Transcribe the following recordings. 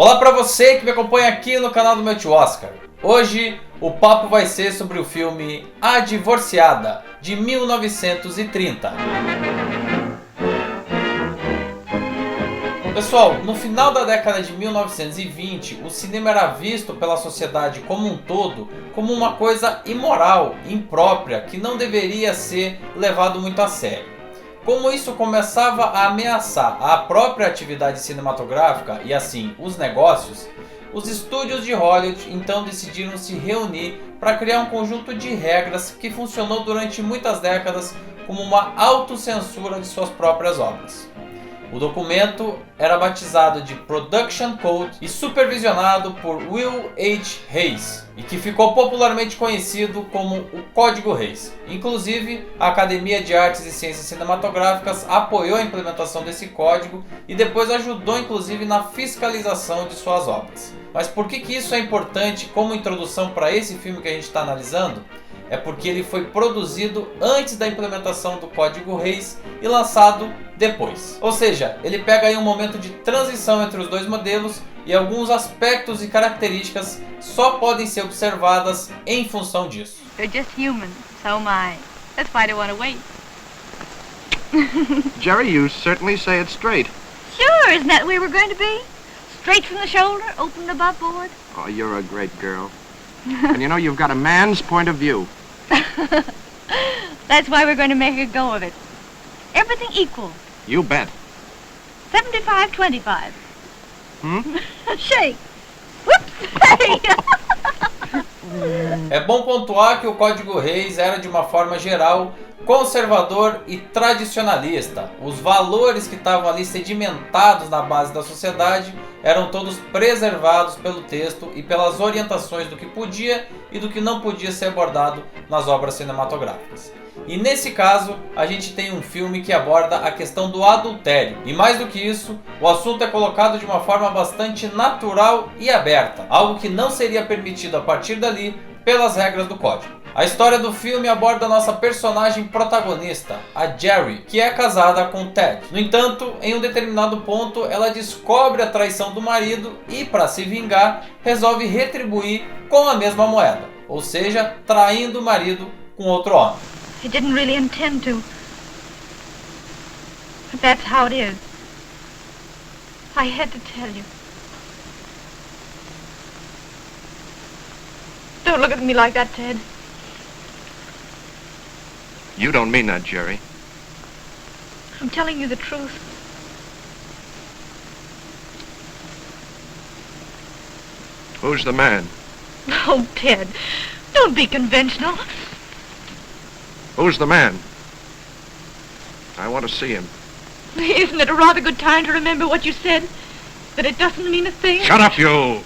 Olá para você que me acompanha aqui no canal do meu tio Oscar. Hoje o papo vai ser sobre o filme A Divorciada, de 1930. Pessoal, no final da década de 1920, o cinema era visto pela sociedade como um todo como uma coisa imoral, imprópria, que não deveria ser levado muito a sério. Como isso começava a ameaçar a própria atividade cinematográfica e assim os negócios, os estúdios de Hollywood então decidiram se reunir para criar um conjunto de regras que funcionou durante muitas décadas como uma autocensura de suas próprias obras. O documento era batizado de Production Code e supervisionado por Will H. Hays, e que ficou popularmente conhecido como o Código Hays. Inclusive, a Academia de Artes e Ciências Cinematográficas apoiou a implementação desse código e depois ajudou inclusive na fiscalização de suas obras. Mas por que isso é importante como introdução para esse filme que a gente está analisando? É porque ele foi produzido antes da implementação do Código Hays e lançado depois. Ou seja, ele pega aí um momento de transição entre os dois modelos e alguns aspectos e características só podem ser observadas em função disso. They're just human, so am I. That's why I don't want to wait. Jerry, you certainly say it straight. Sure, isn't that the way we're going to be? Straight from the shoulder, open above board. Oh, you're a great girl. And you know, you've got a man's point of view. That's why we're going to make a go of it. Everything equal. You bet. 75-25. Shake. Whoops. É bom pontuar que o Código Hays era de uma forma geral conservador e tradicionalista. Os valores que estavam ali sedimentados na base da sociedade eram todos preservados pelo texto e pelas orientações do que podia e do que não podia ser abordado nas obras cinematográficas. E nesse caso, a gente tem um filme que aborda a questão do adultério. E mais do que isso, o assunto é colocado de uma forma bastante natural e aberta, algo que não seria permitido a partir dali pelas regras do código. A história do filme aborda a nossa personagem protagonista, a Jerry, que é casada com Ted. No entanto, em um determinado ponto, ela descobre a traição do marido e, para se vingar, resolve retribuir com a mesma moeda, ou seja, traindo o marido com outro homem. I didn't really intend to. But that's how it is. I had to tell you. Don't look at me like that, Ted. You don't mean that, Jerry. I'm telling you the truth. Who's the man? Oh, Ted, don't be conventional. Who's the man? I want to see him. Isn't it a rather good time to remember what you said? That it doesn't mean a thing? Shut up, you!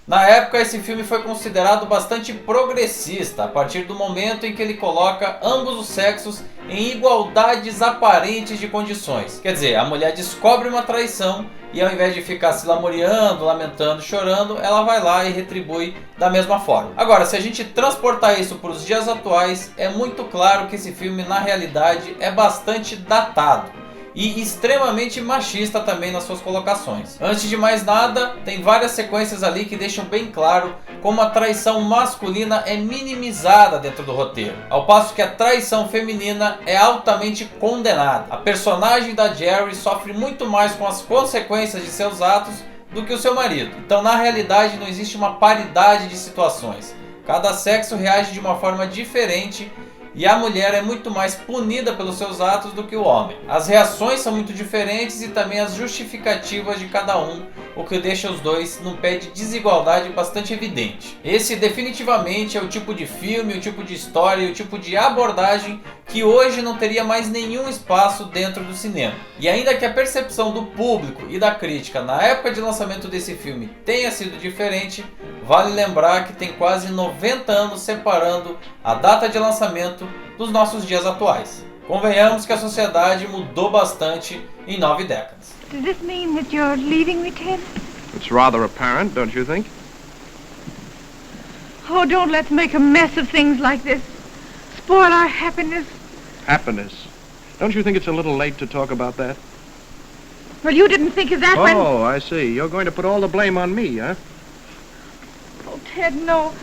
Na época, esse filme foi considerado bastante progressista, a partir do momento em que ele coloca ambos os sexos em igualdades aparentes de condições. Quer dizer, a mulher descobre uma traição e ao invés de ficar se lamuriando, lamentando, chorando, ela vai lá e retribui da mesma forma. Agora, se a gente transportar isso para os dias atuais, é muito claro que esse filme, na realidade, é bastante datado e extremamente machista também nas suas colocações. Antes de mais nada, tem várias sequências ali que deixam bem claro como a traição masculina é minimizada dentro do roteiro, ao passo que a traição feminina é altamente condenada. A personagem da Jerry sofre muito mais com as consequências de seus atos do que o seu marido. Então, na realidade, não existe uma paridade de situações. Cada sexo reage de uma forma diferente e a mulher é muito mais punida pelos seus atos do que o homem. As reações são muito diferentes e também as justificativas de cada um, o que deixa os dois num pé de desigualdade bastante evidente. Esse definitivamente é o tipo de filme, o tipo de história e o tipo de abordagem que hoje não teria mais nenhum espaço dentro do cinema. E ainda que a percepção do público e da crítica na época de lançamento desse filme tenha sido diferente, vale lembrar que tem quase 90 anos separando a data de lançamento dos nossos dias atuais. Convenhamos que a sociedade mudou bastante em 9 décadas. Does this mean that you're leaving me, Ted? It's rather apparent, don't you think? Oh, don't let's make a mess of things like this. Spoil our happiness. Happiness. Don't you think it's a little late to talk about that? Well, you didn't think of that when... Oh, I see. You're going to put all the blame on me, huh? Oh, Ted, no.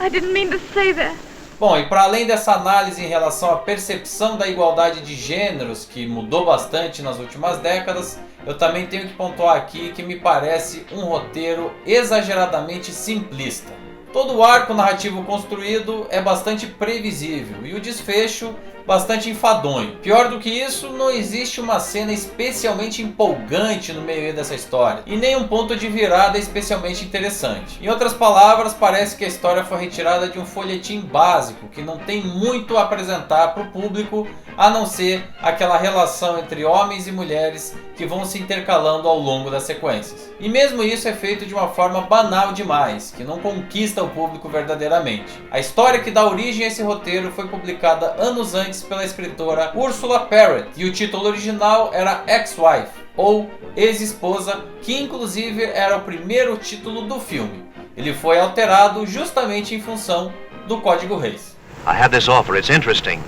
I didn't mean to say that. Bom, e para além dessa análise em relação à percepção da igualdade de gêneros, que mudou bastante nas últimas décadas, eu também tenho que pontuar aqui que me parece um roteiro exageradamente simplista. Todo o arco narrativo construído é bastante previsível e o desfecho bastante enfadonho. Pior do que isso, não existe uma cena especialmente empolgante no meio dessa história e nem um ponto de virada especialmente interessante. Em outras palavras, parece que a história foi retirada de um folhetim básico que não tem muito a apresentar para o público, a não ser aquela relação entre homens e mulheres que vão se intercalando ao longo das sequências. E mesmo isso é feito de uma forma banal demais, que não conquista o público verdadeiramente. A história que dá origem a esse roteiro foi publicada anos antes pela escritora Ursula Parrott, e o título original era Ex-Wife, ou Ex-Esposa, que inclusive era o primeiro título do filme. Ele foi alterado justamente em função do Código Reis. I had this offer, it's interesting.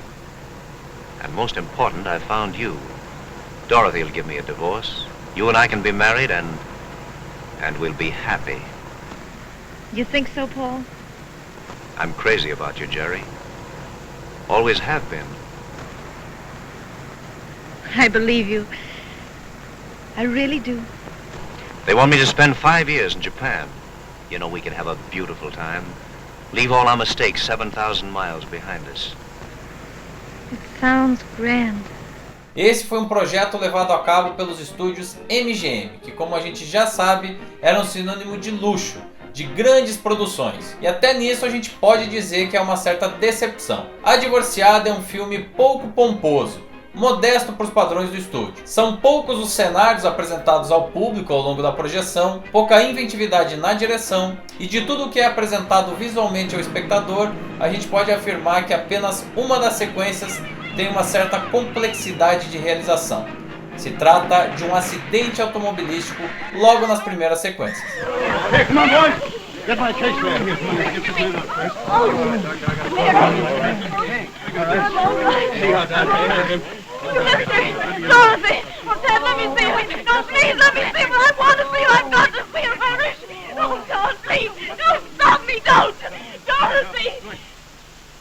And most important, I found you. Dorothy will give me a divorce. You and I can be married and we'll be happy. You think so, Paul? I'm crazy about you, Jerry. Always have been. I believe you. I really do. They want me to spend 5 years in Japan. You know, we can have a beautiful time. Leave all our mistakes 7,000 miles behind us. It sounds grand. Esse foi um projeto levado a cabo pelos estúdios MGM, que, como a gente já sabe, era um sinônimo de luxo, de grandes produções. E até nisso a gente pode dizer que é uma certa decepção. A Divorciada é um filme pouco pomposo, modesto para os padrões do estúdio. São poucos os cenários apresentados ao público ao longo da projeção, pouca inventividade na direção, e de tudo o que é apresentado visualmente ao espectador, a gente pode afirmar que apenas uma das sequências tem uma certa complexidade de realização. Se trata de um acidente automobilístico logo nas primeiras sequências. Hey, come on, boys! Get my case there. Dorothy! Oh, Dad, let me see him! No, please, let me see him! I want to see him! I've got to see him! Hurry! Oh, God, please! Don't stop me! Don't! Dorothy!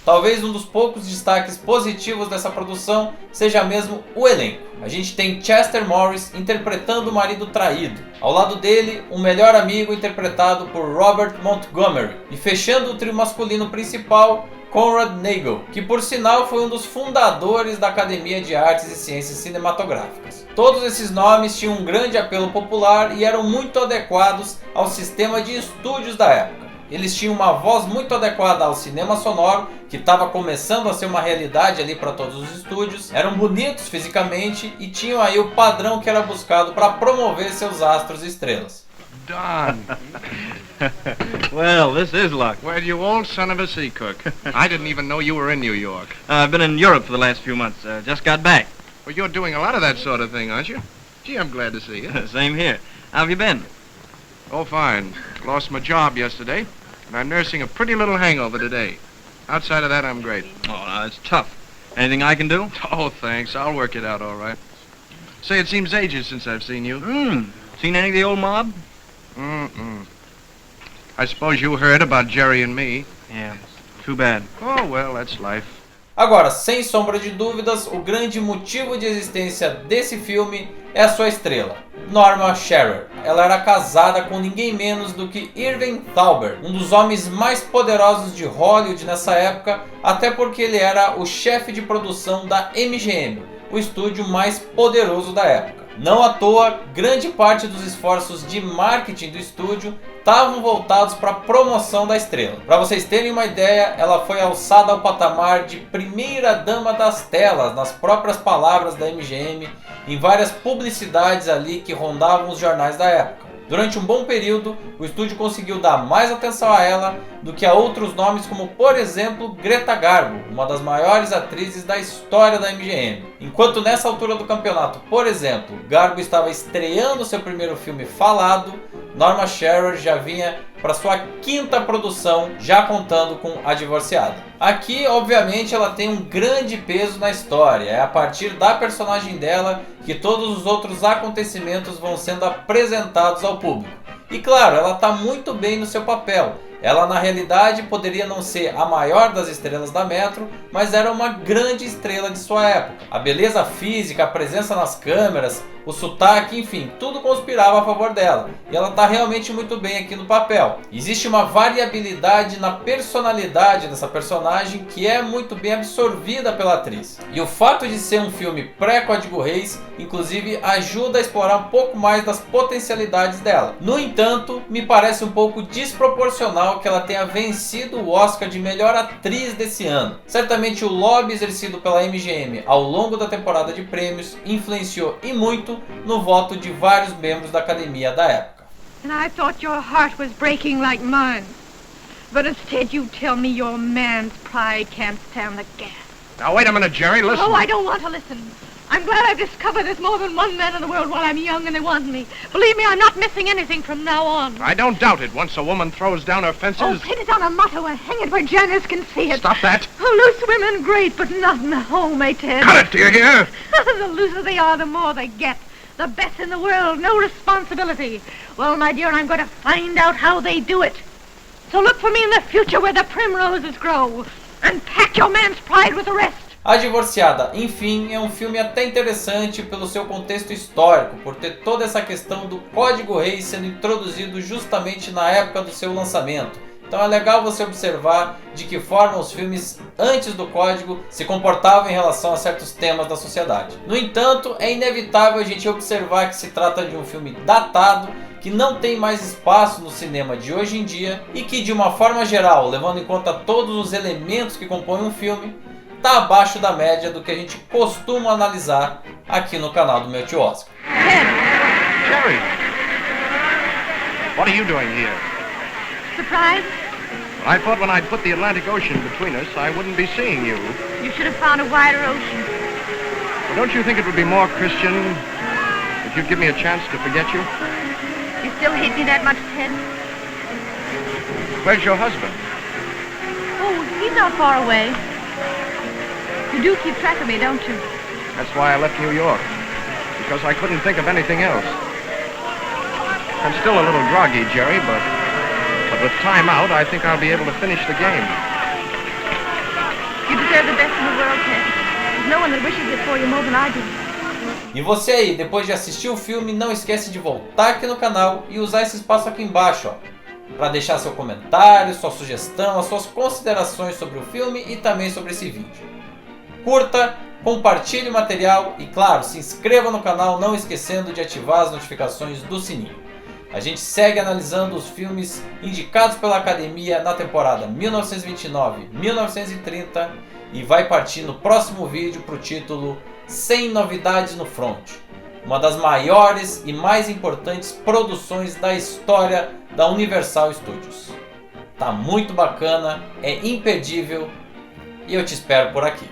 Talvez um dos poucos destaques positivos dessa produção seja mesmo o elenco. A gente tem Chester Morris interpretando o marido traído. Ao lado dele, um melhor amigo interpretado por Robert Montgomery. E fechando o trio masculino principal, Conrad Nagel, que por sinal foi um dos fundadores da Academia de Artes e Ciências Cinematográficas. Todos esses nomes tinham um grande apelo popular e eram muito adequados ao sistema de estúdios da época. Eles tinham uma voz muito adequada ao cinema sonoro, que estava começando a ser uma realidade ali para todos os estúdios, eram bonitos fisicamente e tinham aí o padrão que era buscado para promover seus astros e estrelas. Don. Well, this is luck. Well, you old son of a sea cook. I didn't even know you were in New York. I've been in Europe for the last few months. Just got back. Well, you're doing a lot of that sort of thing, aren't you? Gee, I'm glad to see you. Same here. How have you been? Oh, fine. Lost my job yesterday, and I'm nursing a pretty little hangover today. Outside of that, I'm great. Oh, no, it's tough. Anything I can do? Oh, thanks. I'll work it out all right. Say, it seems ages since I've seen you. Seen any of the old mob? Mm-mm. I suppose you heard about Jerry and me. Yeah, too bad. Oh, well, that's life. Agora, sem sombra de dúvidas, o grande motivo de existência desse filme é a sua estrela, Norma Shearer. Ela era casada com ninguém menos do que Irving Thalberg, um dos homens mais poderosos de Hollywood nessa época, até porque ele era o chefe de produção da MGM, o estúdio mais poderoso da época. Não à toa, grande parte dos esforços de marketing do estúdio estavam voltados para a promoção da estrela. Para vocês terem uma ideia, ela foi alçada ao patamar de primeira dama das telas, nas próprias palavras da MGM, em várias publicidades ali que rondavam os jornais da época. Durante um bom período, o estúdio conseguiu dar mais atenção a ela do que a outros nomes como, por exemplo, Greta Garbo, uma das maiores atrizes da história da MGM. Enquanto nessa altura do campeonato, por exemplo, Garbo estava estreando seu primeiro filme falado, Norma Shearer já vinha para sua quinta produção, já contando com A Divorciada. Aqui, obviamente, ela tem um grande peso na história. É a partir da personagem dela que todos os outros acontecimentos vão sendo apresentados ao público. E claro, ela está muito bem no seu papel. Ela na realidade poderia não ser a maior das estrelas da Metro, mas era uma grande estrela de sua época. A beleza física, a presença nas câmeras, o sotaque, enfim, tudo conspirava a favor dela. E ela está realmente muito bem aqui no papel. Existe uma variabilidade na personalidade dessa personagem que é muito bem absorvida pela atriz. E o fato de ser um filme pré-Código Reis, inclusive, ajuda a explorar um pouco mais das potencialidades dela. No entanto, me parece um pouco desproporcional que ela tenha vencido o Oscar de melhor atriz desse ano. Certamente o lobby exercido pela MGM ao longo da temporada de prêmios influenciou e muito no voto de vários membros da academia da época. And I thought your heart was breaking like mine. But instead you tell me your man's pride can't stand the gas. Now, wait a minute, Jerry, listen. Oh, I don't want to listen. I'm glad I've discovered there's more than one man in the world while I'm young and they want me. Believe me, I'm not missing anything from now on. I don't doubt it. Once a woman throws down her fences... Oh, pin it on a motto and hang it where Janice can see it. Stop that. Oh, loose women great, but not in the home, eh, Ted? Cut it, do you hear? The looser they are, the more they get. The best in the world, no responsibility. Well, my dear, I'm going to find out how they do it. So look for me in the future where the primroses grow. And pack your man's pride with the rest. A Divorciada, enfim, é um filme até interessante pelo seu contexto histórico, por ter toda essa questão do Código Reis sendo introduzido justamente na época do seu lançamento. Então é legal você observar de que forma os filmes antes do Código se comportavam em relação a certos temas da sociedade. No entanto, é inevitável a gente observar que se trata de um filme datado, que não tem mais espaço no cinema de hoje em dia e que, de uma forma geral, levando em conta todos os elementos que compõem um filme, está abaixo da média do que a gente costuma analisar aqui no canal do Meu Tio Oscar. Jerry! What are you doing here? Surprise? I thought when I'd put the Atlantic Ocean between us, I wouldn't be seeing you. You should have found a wider ocean. Well, don't you think it would be more Christian if you'd give me a chance to forget you? You still hate me that much, Ted? Where's your husband? Oh, he's not far away. You do keep track of me, don't you? That's why I left New York, because I couldn't think of anything else. I'm still a little groggy, Jerry, but with time out, I think I'll be able to finish the game. You deserve the best in the world, Ted. There's no one that wishes it for you more than I do. E você aí, depois de assistir o filme, não esquece de voltar aqui no canal e usar esse espaço aqui embaixo, para deixar seu comentário, sua sugestão, as suas considerações sobre o filme e também sobre esse vídeo. Curta, compartilhe o material e, claro, se inscreva no canal, não esquecendo de ativar as notificações do sininho. A gente segue analisando os filmes indicados pela Academia na temporada 1929-1930 e vai partir no próximo vídeo para o título 100 Novidades no Front, uma das maiores e mais importantes produções da história da Universal Studios. Tá muito bacana, é imperdível e eu te espero por aqui.